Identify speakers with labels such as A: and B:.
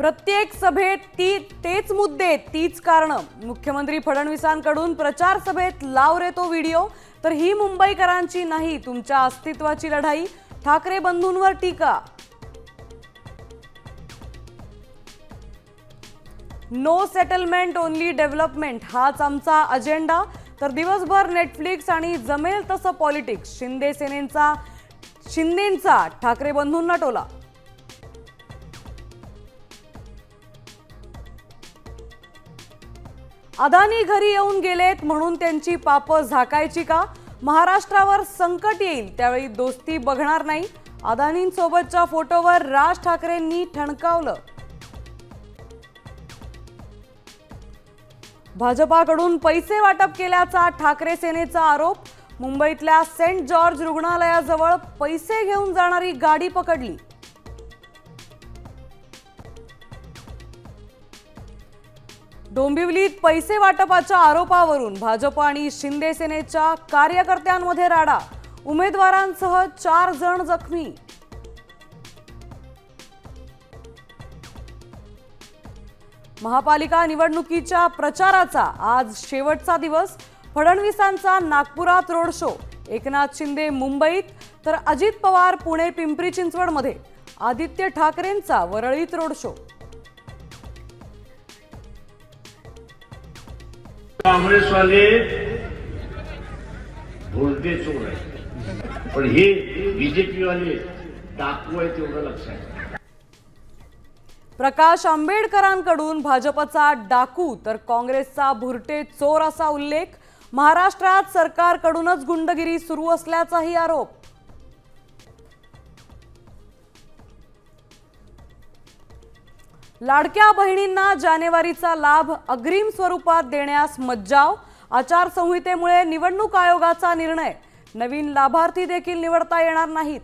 A: प्रत्येक सभेत तेच मुद्दे तीच कारणं। मुख्यमंत्री फडणवीसांकडून प्रचार सभेत लाव रे तो व्हिडिओ। तर ही मुंबईकरांची नाही तुमच्या अस्तित्वाची लढाई। ठाकरे बंधूंवर टीका। नो सेटलमेंट ओनली डेव्हलपमेंट हाच आमचा अजेंडा। तर दिवसभर नेटफ्लिक्स आणि जमेल तसं पॉलिटिक्स। शिंदेंचा ठाकरे बंधूंना टोला। अदानी घरी येऊन गेलेत म्हणून त्यांची पापं झाकायची का? महाराष्ट्रावर संकट येईल त्यावेळी दोस्ती बघणार नाही। अदानींसोबतच्या फोटोवर राज ठाकरेंनी ठणकावलं। भाजपाकडून पैसे वाटप केल्याचा ठाकरे सेनेचा आरोप। मुंबईतल्या सेंट जॉर्ज रुग्णालयाजवळ पैसे घेऊन जाणारी गाडी पकडली। डोंबिवलीत पैसे वाटपाच्या आरोपावरून भाजप आणि शिंदे सेनेच्या कार्यकर्त्यांमध्ये राडा। उमेदवारांसह 4 जण जखमी। महापालिका निवडणुकीच्या प्रचाराचा आज शेवटचा दिवस। फडणवीसांचा नागपुरात रोड शो। एकनाथ शिंदे मुंबईत तर अजित पवार पुणे पिंपरी चिंचवडमध्ये। आदित्य ठाकरेंचा वरळीत रोड शो।
B: कांग्रेस वाले बोलते चोर आहे पण हे बीजेपी वाले डाकू आहे तेवढं लक्षात।
A: प्रकाश आंबेडकरांकडून भाजपचा डाकू तर काँग्रेसचा भुरटे चोर असा उल्लेख। महाराष्ट्रात सरकारकडूनच गुंडगिरी सुरू असल्याचाही आरोप। लाडक्या बहिणींना जानेवारीचा लाभ अग्रिम स्वरूपात देण्यास मज्जाव। आचारसंहितेमुळे निवडणूक आयोगाचा निर्णय। नवीन लाभार्थी देखील निवडता येणार नाहीत।